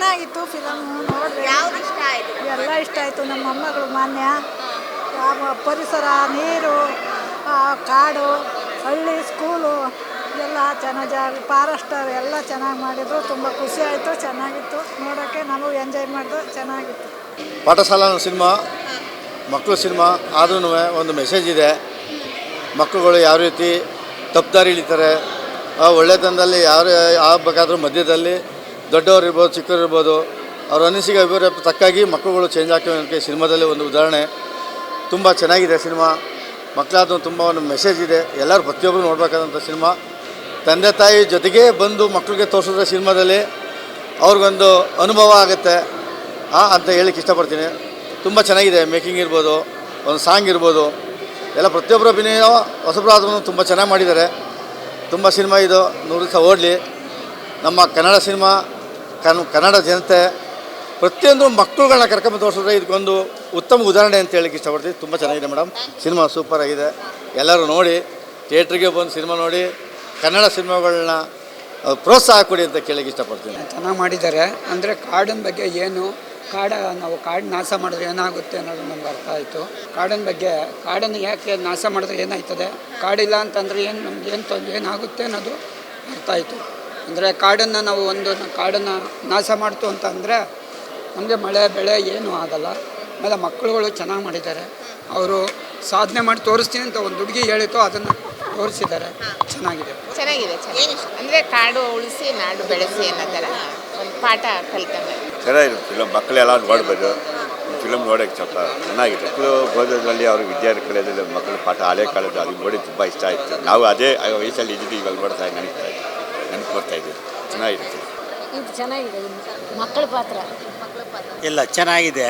ಚೆನ್ನಾಗಿತ್ತು ಫಿಲಮ್ ನೋಡಿದೆ. ಯಾವ್ದು ಇಷ್ಟ ಆಯ್ತು? ಎಲ್ಲ ಇಷ್ಟ ಆಯಿತು. ನಮ್ಮ ಮೊಮ್ಮಗಳು ಮಾನ್ಯ ಪರಿಸರ, ನೀರು, ಕಾಡು, ಹಳ್ಳಿ, ಸ್ಕೂಲು ಎಲ್ಲ ಚೆನ್ನಾಗಿ ಫಾರೆಸ್ಟರ್ ಎಲ್ಲ ಚೆನ್ನಾಗಿ ಮಾಡಿದರು. ತುಂಬ ಖುಷಿ ಆಯಿತು, ಚೆನ್ನಾಗಿತ್ತು ನೋಡೋಕ್ಕೆ. ನಾವು ಎಂಜಾಯ್ ಮಾಡಿದ್ರು, ಚೆನ್ನಾಗಿತ್ತು. ಪಾಠಶಾಲಾ ಸಿನಿಮಾ ಮಕ್ಕಳು ಸಿನಿಮಾ ಆದ್ರೂ ಒಂದು ಮೆಸೇಜ್ ಇದೆ. ಮಕ್ಕಳುಗಳು ಯಾವ ರೀತಿ ತಪ್ಪುದಾರಿ ಇಳಿತಾರೆ, ಒಳ್ಳೆತನದಲ್ಲಿ ಯಾರು ಆಗಬೇಕಾದ್ರೂ ಮಧ್ಯದಲ್ಲಿ ದೊಡ್ಡವರು ಇರ್ಬೋದು, ಚಿಕ್ಕವರು ಇರ್ಬೋದು, ಅವ್ರ ಅನಿಸಿಕೆ ಅಭಿಪ್ರಾಯ ತಕ್ಕಾಗಿ ಮಕ್ಕಳುಗಳು ಚೇಂಜ್ ಆಗ್ತವೆ. ಸಿನಿಮಾದಲ್ಲಿ ಒಂದು ಉದಾಹರಣೆ. ತುಂಬ ಚೆನ್ನಾಗಿದೆ ಸಿನಿಮಾ. ಮಕ್ಕಳಾದ್ರೂ ತುಂಬ ಒಂದು ಮೆಸೇಜ್ ಇದೆ. ಎಲ್ಲರೂ ಪ್ರತಿಯೊಬ್ಬರು ನೋಡಬೇಕಾದಂಥ ಸಿನಿಮಾ. ತಂದೆ ತಾಯಿ ಜೊತೆಗೇ ಬಂದು ಮಕ್ಕಳಿಗೆ ತೋರಿಸಿದ್ರೆ ಸಿನಿಮಾದಲ್ಲಿ ಅವ್ರಿಗೊಂದು ಅನುಭವ ಆಗುತ್ತೆ ಅಂತ ಹೇಳಕ್ಕೆ ಇಷ್ಟಪಡ್ತೀನಿ. ತುಂಬ ಚೆನ್ನಾಗಿದೆ. ಮೇಕಿಂಗ್ ಇರ್ಬೋದು, ಒಂದು ಸಾಂಗ್ ಇರ್ಬೋದು, ಎಲ್ಲ ಪ್ರತಿಯೊಬ್ಬರ ಅಭಿನಯ ಹೊಸಬರಾದ್ರೂ ತುಂಬ ಚೆನ್ನಾಗಿ ಮಾಡಿದ್ದಾರೆ. ತುಂಬ ಸಿನಿಮಾ ಇದು 100 ದಿವಸ ಓಡಲಿ. ನಮ್ಮ ಕನ್ನಡ ಸಿನಿಮಾ, ಕನ್ನಡ ಜನತೆ ಪ್ರತಿಯೊಂದು ಮಕ್ಕಳುಗಳನ್ನ ಕರ್ಕೊಂಡು ತೋರಿಸಿದ್ರೆ ಇದಕ್ಕೊಂದು ಉತ್ತಮ ಉದಾಹರಣೆ ಅಂತ ಹೇಳಕ್ಕೆ ಇಷ್ಟಪಡ್ತೀನಿ. ತುಂಬ ಚೆನ್ನಾಗಿದೆ ಮೇಡಮ್. ಸಿನಿಮಾ ಸೂಪರ್ ಆಗಿದೆ. ಎಲ್ಲರೂ ನೋಡಿ, ಥಿಯೇಟ್ರಿಗೆ ಬಂದು ಸಿನಿಮಾ ನೋಡಿ, ಕನ್ನಡ ಸಿನಿಮಾಗಳನ್ನ ಪ್ರೋತ್ಸಾಹ ಕೊಡಿ ಅಂತ ಕೇಳಕ್ಕೆ ಇಷ್ಟಪಡ್ತೀನಿ. ಚೆನ್ನಾಗಿ ಮಾಡಿದ್ದಾರೆ. ಅಂದರೆ ಕಾಡಿನ ಬಗ್ಗೆ ಏನು, ನಾವು ಕಾಡು ನಾಶ ಮಾಡಿದ್ರೆ ಏನಾಗುತ್ತೆ ಅನ್ನೋದು ನಮ್ಗೆ ಅರ್ಥ ಆಯಿತು. ಕಾಡಿನ ಬಗ್ಗೆ, ಕಾಡನ್ನು ಯಾಕೆ ನಾಶ ಮಾಡಿದ್ರೆ ಏನಾಯ್ತದೆ, ಕಾಡಿಲ್ಲ ಅಂತಂದರೆ ಏನು ನಮ್ಗೆ ಏನಾಗುತ್ತೆ ಅನ್ನೋದು ಅರ್ಥ ಆಯಿತು. ಅಂದರೆ ಕಾಡನ್ನು ನಾವು ಕಾಡನ್ನು ನಾಶ ಮಾಡ್ತು ಅಂತಂದರೆ ನಮಗೆ ಮಳೆ ಬೆಳೆ ಏನೂ ಆಗಲ್ಲ. ಆಮೇಲೆ ಮಕ್ಕಳುಗಳು ಚೆನ್ನಾಗಿ ಮಾಡಿದ್ದಾರೆ. ಅವರು ಸಾಧನೆ ಮಾಡಿ ತೋರಿಸ್ತೀನಿ ಅಂತ ಒಂದು ಹುಡುಗಿ ಹೇಳಿತು, ಅದನ್ನು ತೋರಿಸಿದ್ದಾರೆ. ಚೆನ್ನಾಗಿದೆ. ಅಂದರೆ ಕಾಡು ಉಳಿಸಿ ನಾಡು ಬೆಳೆಸಿ ಅನ್ನೋ ಥರ ಒಂದು ಪಾಠ ಕಲಿತಂಗೆ. ಚೆನ್ನಾಗಿದೆ ಫಿಲಮ್. ಮಕ್ಕಳೆಲ್ಲ ನೋಡ್ಬೋದು. ಫಿಲಮ್ ನೋಡೋಕ್ಕೆ ಸ್ವಲ್ಪ ಚೆನ್ನಾಗಿದೆ. ಮಕ್ಕಳು ಓದೋದ್ರಲ್ಲಿ ಅವರು ವಿದ್ಯಾರ್ಥಿಗಳಲ್ಲಿ ಮಕ್ಕಳು ಪಾಠ ಹಳೆ ಕಾಲದ ಅದು ನೋಡಿ ತುಂಬ ಇಷ್ಟ ಆಯಿತು. ನಾವು ಅದೇ ವಯಸ್ಸಲ್ಲಿ ಇದ್ದೀವಿ, ಇವಾಗ ನೋಡ್ತಾ ನೆನಪು ಬರ್ತಾ ಇದ್ದೀವಿ. ಚೆನ್ನಾಗಿದೆ. ಇದು ಚೆನ್ನಾಗಿದೆ. ಮಕ್ಕಳ ಪಾತ್ರ ಎಲ್ಲ ಚೆನ್ನಾಗಿದೆ.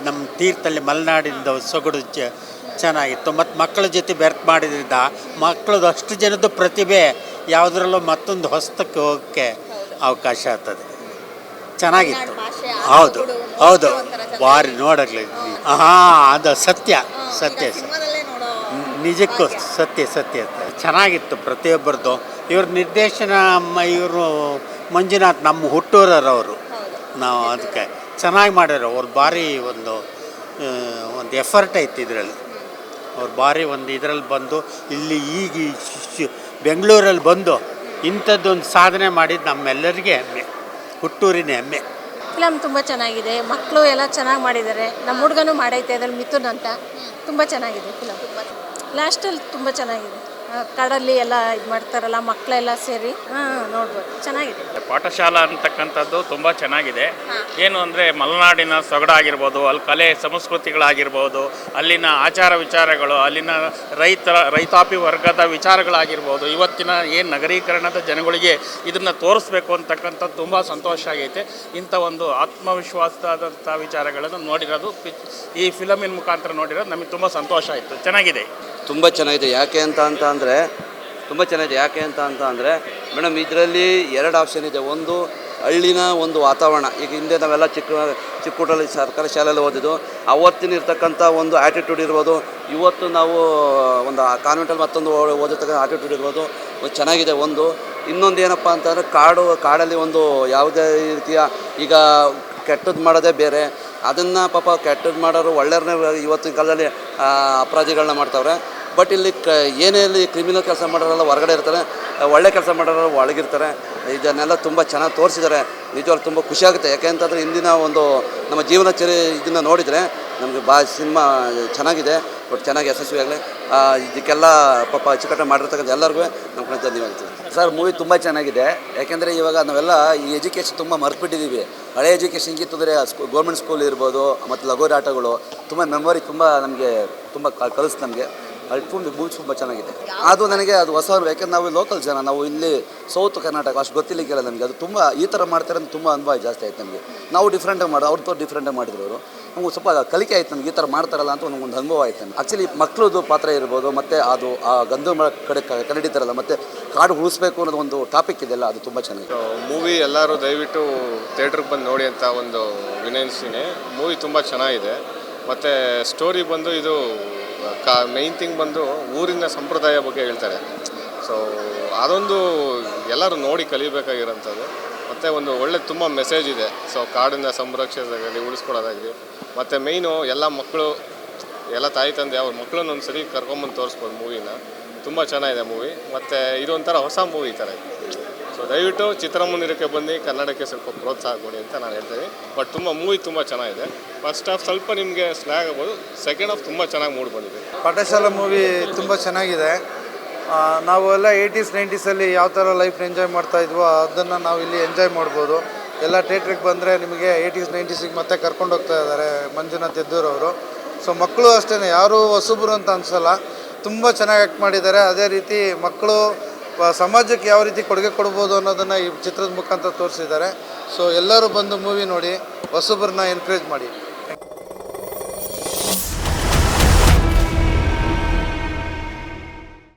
ನಮ್ಮ ತೀರ್ಥಲ್ಲಿ ಮಲೆನಾಡಿಂದ ಸೊಗಡು ಚೆನ್ನಾಗಿತ್ತು. ಮತ್ತು ಮಕ್ಕಳ ಜೊತೆ ಬೆರ್ತು ಮಾಡಿದ್ರಿಂದ ಮಕ್ಕಳದು ಅಷ್ಟು ಜನದ್ದು ಪ್ರತಿಭೆ ಯಾವುದರಲ್ಲೂ ಮತ್ತೊಂದು ಹೊಸತಕ್ಕೆ ಹೋಗೋಕ್ಕೆ ಅವಕಾಶ ಆಗ್ತದೆ. ಚೆನ್ನಾಗಿತ್ತು. ಹೌದು ಹೌದು, ಭಾರಿ ನೋಡಲಿ. ಅದು ಸತ್ಯ ನಿಜಕ್ಕೂ ಸತ್ಯ ಚೆನ್ನಾಗಿತ್ತು ಪ್ರತಿಯೊಬ್ಬರದ್ದು. ಇವ್ರ ನಿರ್ದೇಶನ ಇವರು ಮಂಜುನಾಥ್ ನಮ್ಮ ಹುಟ್ಟೂರವರು. ನಾವು ಅದಕ್ಕೆ ಚೆನ್ನಾಗಿ ಮಾಡ್ಯಾರ. ಅವ್ರು ಭಾರಿ ಒಂದು ಎಫರ್ಟ್ ಐತಿ ಇದರಲ್ಲಿ. ಅವ್ರು ಭಾರಿ ಇದರಲ್ಲಿ ಬಂದು ಇಲ್ಲಿ ಈಗ ಬೆಂಗಳೂರಲ್ಲಿ ಬಂದು ಇಂಥದ್ದೊಂದು ಸಾಧನೆ ಮಾಡಿದ್ದು ನಮ್ಮೆಲ್ಲರಿಗೆ ಹೆಮ್ಮೆ, ಹುಟ್ಟೂರಿನ ಹೆಮ್ಮೆ. ಫಿಲಮ್ ತುಂಬ ಚೆನ್ನಾಗಿದೆ. ಮಕ್ಕಳು ಎಲ್ಲ ಚೆನ್ನಾಗಿ ಮಾಡಿದ್ದಾರೆ. ನಮ್ಮ ಹುಡುಗನೂ ಮಾಡೈತೆ ಅದ್ರಲ್ಲಿ ಮಿಥುನ್ ಅಂತ. ತುಂಬ ಚೆನ್ನಾಗಿದೆ ಫಿಲಮ್. ಲಾಸ್ಟಲ್ಲಿ ತುಂಬ ಚೆನ್ನಾಗಿದೆ. ಕಡಲ್ಲಿ ಎಲ್ಲ ಇದು ಮಾಡ್ತಾರಲ್ಲ ಮಕ್ಕಳೆಲ್ಲ ಸೇರಿ ನೋಡ್ಬೋದು. ಚೆನ್ನಾಗಿದೆ. ಪಾಠಶಾಲಾ ಅಂತಕ್ಕಂಥದ್ದು ತುಂಬ ಚೆನ್ನಾಗಿದೆ. ಏನು ಅಂದರೆ ಮಲೆನಾಡಿನ ಸೊಗಡಾಗಿರ್ಬೋದು, ಅಲ್ಲಿ ಕಲೆ ಸಂಸ್ಕೃತಿಗಳಾಗಿರ್ಬೋದು, ಅಲ್ಲಿನ ಆಚಾರ ವಿಚಾರಗಳು, ಅಲ್ಲಿನ ರೈತಾಪಿ ವರ್ಗದ ವಿಚಾರಗಳಾಗಿರ್ಬೋದು, ಇವತ್ತಿನ ಏನು ನಗರೀಕರಣದ ಜನಗಳಿಗೆ ಇದನ್ನು ತೋರಿಸ್ಬೇಕು ಅಂತಕ್ಕಂಥದ್ದು ತುಂಬ ಸಂತೋಷ ಆಗೈತೆ. ಇಂಥ ಒಂದು ಆತ್ಮವಿಶ್ವಾಸದಂಥ ವಿಚಾರಗಳನ್ನು ನೋಡಿರೋದು, ಈ ಫಿಲಮಿನ ಮುಖಾಂತರ ನೋಡಿರೋದು ನಮಗೆ ತುಂಬ ಸಂತೋಷ ಆಯಿತು. ಚೆನ್ನಾಗಿದೆ. ತುಂಬ ಚೆನ್ನಾಗಿದೆ. ಯಾಕೆ ಅಂತ ತುಂಬ ಚೆನ್ನಾಗಿದೆ. ಯಾಕೆ ಅಂತ ಅಂದರೆ ಮೇಡಮ್, ಇದರಲ್ಲಿ 2 ಆಪ್ಷನ್ ಇದೆ. ಒಂದು ಹಳ್ಳಿನ ಒಂದು ವಾತಾವರಣ. ಈಗ ಹಿಂದೆ ನಾವೆಲ್ಲ ಚಿಕ್ಕೂಟಲ್ಲಿ ಸರ್ಕಾರಿ ಶಾಲೆಯಲ್ಲಿ ಓದಿದ್ದು, ಅವತ್ತಿನ ಇರ್ತಕ್ಕಂಥ ಒಂದು ಆ್ಯಟಿಟ್ಯೂಡ್ ಇರ್ಬೋದು, ಇವತ್ತು ನಾವು ಒಂದು ಕಾನ್ವೆಂಟಲ್ಲಿ ಮತ್ತೊಂದು ಓದಿರ್ತಕ್ಕಂಥ ಆ್ಯಟಿಟ್ಯೂಡ್ ಇರ್ಬೋದು, ಚೆನ್ನಾಗಿದೆ. ಇನ್ನೊಂದು ಏನಪ್ಪ ಅಂತಂದರೆ ಕಾಡಲ್ಲಿ ಒಂದು ಯಾವುದೇ ರೀತಿಯ ಈಗ ಕೆಟ್ಟದ್ದು ಮಾಡೋದೇ ಬೇರೆ. ಅದನ್ನು ಪಾಪ ಕೆಟ್ಟದ್ದು ಮಾಡೋರು ಒಳ್ಳೆಯವ್ರನ್ನೇ ಇವತ್ತಿನ ಕಾಲದಲ್ಲಿ ಅಪರಾಧಿಗಳನ್ನ ಮಾಡ್ತಾವ್ರೆ. ಬಟ್ ಇಲ್ಲಿ ಏನೇ ಇಲ್ಲಿ ಕ್ರಿಮಿನಲ್ ಕೆಲಸ ಮಾಡೋರೆಲ್ಲ ಹೊರಗಡೆ ಇರ್ತಾರೆ, ಒಳ್ಳೆ ಕೆಲಸ ಮಾಡೋರು ಒಳಗಿರ್ತಾರೆ. ಇದನ್ನೆಲ್ಲ ತುಂಬ ಚೆನ್ನಾಗಿ ತೋರಿಸಿದ್ದಾರೆ. ನಿಜವಾಗ್ಲೂ ತುಂಬ ಖುಷಿಯಾಗುತ್ತೆ. ಯಾಕೆ ಅಂತಂದರೆ ಇಂದಿನ ಒಂದು ನಮ್ಮ ಜೀವನ ಇದನ್ನು ನೋಡಿದರೆ ನಮಗೆ ಸಿನಿಮಾ ಚೆನ್ನಾಗಿದೆ. ಬಟ್ ಚೆನ್ನಾಗಿ ಯಶಸ್ವಿಯಾಗಲಿ. ಇದಕ್ಕೆಲ್ಲ ಪಾಪ ಅಚ್ಚುಕಟ್ಟಾಗಿ ಮಾಡಿರ್ತಕ್ಕಂಥ ಎಲ್ಲರಿಗೂ ನಮ್ಮ ಕಡೆ ಧನ್ಯವಾದ. ಸರ್, ಮೂವಿ ತುಂಬ ಚೆನ್ನಾಗಿದೆ. ಯಾಕೆಂದರೆ ಇವಾಗ ನಾವೆಲ್ಲ ಈ ಎಜುಕೇಷನ್ ತುಂಬ ಮರೆತುಬಿಟ್ಟಿದ್ದೀವಿ. ಹಳೆ ಎಜುಕೇಷನ್ ಗಿತ್ತಂದರೆ ಗೌರ್ಮೆಂಟ್ ಸ್ಕೂಲ್ ಇರ್ಬೋದು, ಮತ್ತು ಲಗೋರಿ ಆಟಗಳು ತುಂಬ ಮೆಮೊರಿ ತುಂಬ ನಮಗೆ ತುಂಬ ಕಲಿಸ್ತು. ನಮಗೆ ಮೂವಿ ತುಂಬ ಚೆನ್ನಾಗಿದೆ. ಅದು ನನಗೆ ಅದು ಹೊಸ, ಯಾಕೆಂದ್ರೆ ನಾವು ಲೋಕಲ್ ಜನ, ನಾವು ಇಲ್ಲಿ ಸೌತ್ ಕರ್ನಾಟಕ ಅಷ್ಟು ಗೊತ್ತಿಲ್ಲ ನಮಗೆ. ಅದು ತುಂಬ ಈ ಥರ ಮಾಡ್ತಾರೆ ಅಂತ ತುಂಬ ಅನುಭವ ಜಾಸ್ತಿ ಆಯ್ತು ನಮಗೆ. ನಾವು ಡಿಫ್ರೆಂಟಾಗಿ ಅವ್ರದ್ದು ಡಿಫ್ರೆಂಟಾಗಿ ಮಾಡಿದ್ರು ಅವರು. ನಮಗೆ ಸ್ವಲ್ಪ ಕಲಿಕೆ ಆಯ್ತು ನಮ್ಗೆ, ಈ ಥರ ಮಾಡ್ತಾರಲ್ಲ ಅಂತ ಒಂದು ಅನುಭವ ಆಯ್ತು ನನಗೆ. ಆ್ಯಕ್ಚುಲಿ ಮಕ್ಕಳದು ಪಾತ್ರ ಇರ್ಬೋದು, ಮತ್ತು ಅದು ಆ ಗಂಧದ ಮರ ಕಡೆ ಕನ್ನಡಿತಾರಲ್ಲ, ಮತ್ತು ಕಾಡು ಉಳಿಸ್ಬೇಕು ಅನ್ನೋದು ಒಂದು ಟಾಪಿಕ್ ಇದೆಯಲ್ಲ, ಅದು ತುಂಬ ಚೆನ್ನಾಗಿದೆ. ಮೂವಿ ಎಲ್ಲರೂ ದಯವಿಟ್ಟು ಥಿಯೇಟ್ರಿಗೆ ಬಂದು ನೋಡಿ ಅಂತ ಒಂದು ವಿನಂತಿಸ್ತೀನಿ. ಮೂವಿ ತುಂಬ ಚೆನ್ನಾಗಿದೆ. ಮತ್ತು ಸ್ಟೋರಿ ಬಂದು ಇದು ಮೈನ್ ಥಿಂಗ್ ಬಂದು ಊರಿನ ಸಂಪ್ರದಾಯ ಬಗ್ಗೆ ಹೇಳ್ತಾರೆ. ಸೊ ಅದೊಂದು ಎಲ್ಲರೂ ನೋಡಿ ಕಲಿಬೇಕಾಗಿರೋಂಥದ್ದು. ಮತ್ತು ಒಂದು ಒಳ್ಳೆ ತುಂಬ ಮೆಸೇಜ್ ಇದೆ. ಸೊ ಕಾಡನ್ನು ಸಂರಕ್ಷಿಸೋದಾಗಲಿ ಉಳಿಸ್ಕೊಡೋದಾಗಲಿ ಮತ್ತು ಮೇಯ್ನು ಎಲ್ಲ ಮಕ್ಕಳು ಎಲ್ಲ ತಾಯಿ ತಂದೆ ಅವ್ರ ಮಕ್ಕಳನ್ನ ಒಂದು ಸರಿ ಕರ್ಕೊಂಬಂದು ತೋರಿಸ್ಬೋದು ಮೂವಿನ. ತುಂಬ ಚೆನ್ನಾಗಿದೆ ಮೂವಿ. ಮತ್ತು ಇದೊಂಥರ ಹೊಸ ಮೂವಿ ಈ ಥರ ಇದೆ. ಸೊ ದಯವಿಟ್ಟು ಚಿತ್ರಮಂದಿರಕ್ಕೆ ಬಂದು ಕನ್ನಡಕ್ಕೆ ಸ್ವಲ್ಪ ಪ್ರೋತ್ಸಾಹ ಕೊಡಿ ಅಂತ ನಾನು ಹೇಳ್ತೀನಿ. ಬಟ್ ಮೂವಿ ತುಂಬ ಚೆನ್ನಾಗಿದೆ. ಫಸ್ಟ್ ಹಾಫ್ ಸ್ವಲ್ಪ ನಿಮಗೆ ಸ್ಲ್ಯಾಗ್ ಆಗ್ಬೋದು, ಸೆಕೆಂಡ್ ಹಾಫ್ ತುಂಬ ಚೆನ್ನಾಗಿ ಮೂಡ್ ಬಂದಿದೆ. ಪಾಠಶಾಲಾ ಮೂವಿ ತುಂಬ ಚೆನ್ನಾಗಿದೆ. ನಾವು ಎಲ್ಲ 80s 90sಲ್ಲಿ ಯಾವ ಥರ ಲೈಫ್ ಎಂಜಾಯ್ ಮಾಡ್ತಾಯಿದ್ವೋ ಅದನ್ನು ನಾವು ಇಲ್ಲಿ ಎಂಜಾಯ್ ಮಾಡ್ಬೋದು. ಎಲ್ಲ ಥಿಯೇಟ್ರಿಗೆ ಬಂದರೆ ನಿಮಗೆ 80s 90sಗೆ ಮತ್ತೆ ಕರ್ಕೊಂಡು ಹೋಗ್ತಾ ಇದ್ದಾರೆ ಮಂಜುನಾಥ್ ಎದ್ದೂರವರು. ಸೊ ಮಕ್ಕಳು ಅಷ್ಟೇ, ಯಾರೂ ಹೊಸಬರು ಅಂತ ಅನಿಸಲ್ಲ, ತುಂಬ ಚೆನ್ನಾಗಿ ಆ್ಯಕ್ಟ್ ಮಾಡಿದ್ದಾರೆ. ಅದೇ ರೀತಿ ಮಕ್ಕಳು ಸಮಾಜಕ್ಕೆ ಯಾವ ರೀತಿ ಕೊಡುಗೆ ಕೊಡ್ಬೋದು ಅನ್ನೋದನ್ನು ಈ ಚಿತ್ರದ ಮುಖಾಂತರ ತೋರಿಸಿದ್ದಾರೆ. ಸೊ ಎಲ್ಲರೂ ಬಂದು ಮೂವಿ ನೋಡಿ ಹೊಸಬ್ರನ್ನ ಎನ್ಕರೇಜ್ ಮಾಡಿ.